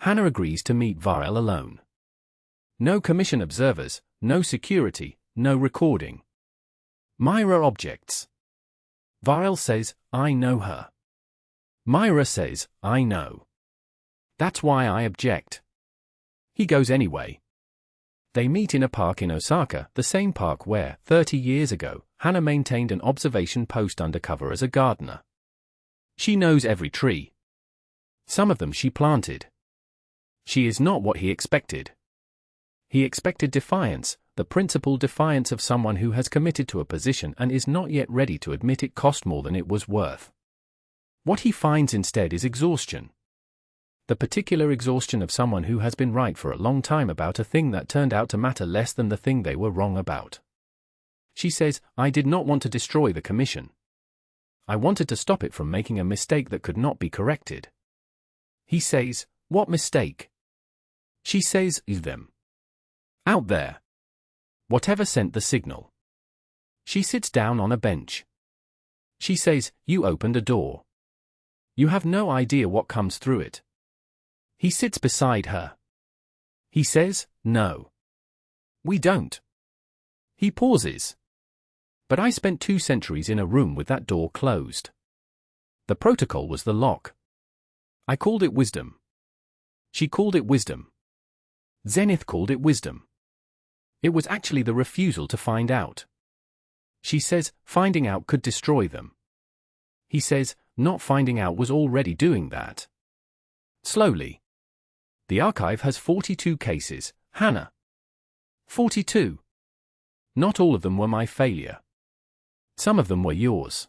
Hannah agrees to meet Vael alone. No commission observers, no security, no recording. Myra objects. Vael says, I know her. Myra says, I know. That's why I object. He goes anyway. They meet in a park in Osaka, the same park where, 30 years ago, Hannah maintained an observation post undercover as a gardener. She knows every tree. Some of them she planted. She is not what he expected. He expected defiance, the principled defiance of someone who has committed to a position and is not yet ready to admit it cost more than it was worth. What he finds instead is exhaustion. The particular exhaustion of someone who has been right for a long time about a thing that turned out to matter less than the thing they were wrong about. She says, I did not want to destroy the commission. I wanted to stop it from making a mistake that could not be corrected. He says, what mistake? She says, them. Out there. Whatever sent the signal. She sits down on a bench. She says, you opened a door. You have no idea what comes through it. He sits beside her. He says, no. We don't. He pauses. But I spent 2 centuries in a room with that door closed. The protocol was the lock. I called it wisdom. She called it wisdom. Zenith called it wisdom. It was actually the refusal to find out. She says, finding out could destroy them. He says, not finding out was already doing that. Slowly. The archive has 42 cases, Hannah. 42. Not all of them were my failure. Some of them were yours.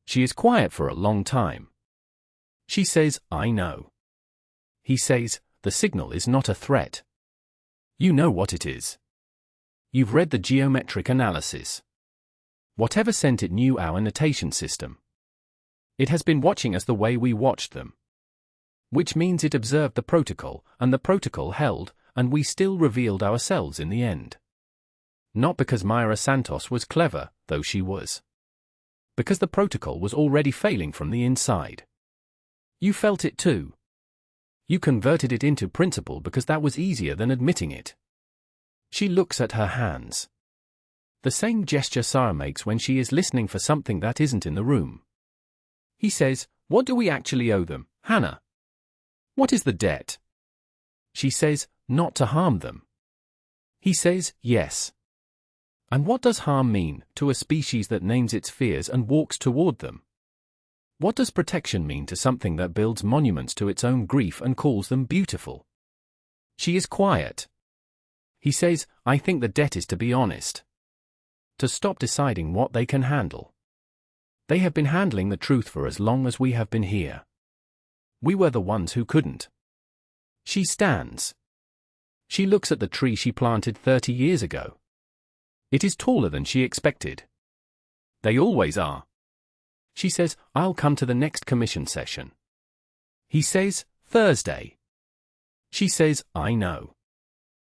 She is quiet for a long time. She says, I know. He says, the signal is not a threat. You know what it is. You've read the geometric analysis. Whatever sent it knew our notation system. It has been watching us the way we watched them. Which means it observed the protocol, and the protocol held, and we still revealed ourselves in the end. Not because Myra Santos was clever, though she was. Because the protocol was already failing from the inside. You felt it too. You converted it into principle because that was easier than admitting it. She looks at her hands. The same gesture Sarah makes when she is listening for something that isn't in the room. He says, what do we actually owe them, Hannah? What is the debt? She says, not to harm them. He says, yes. And what does harm mean to a species that names its fears and walks toward them? What does protection mean to something that builds monuments to its own grief and calls them beautiful? She is quiet. He says, I think the debt is to be honest. To stop deciding what they can handle. They have been handling the truth for as long as we have been here. We were the ones who couldn't. She stands. She looks at the tree she planted 30 years ago. It is taller than she expected. They always are. She says, I'll come to the next commission session. He says, Thursday. She says, I know.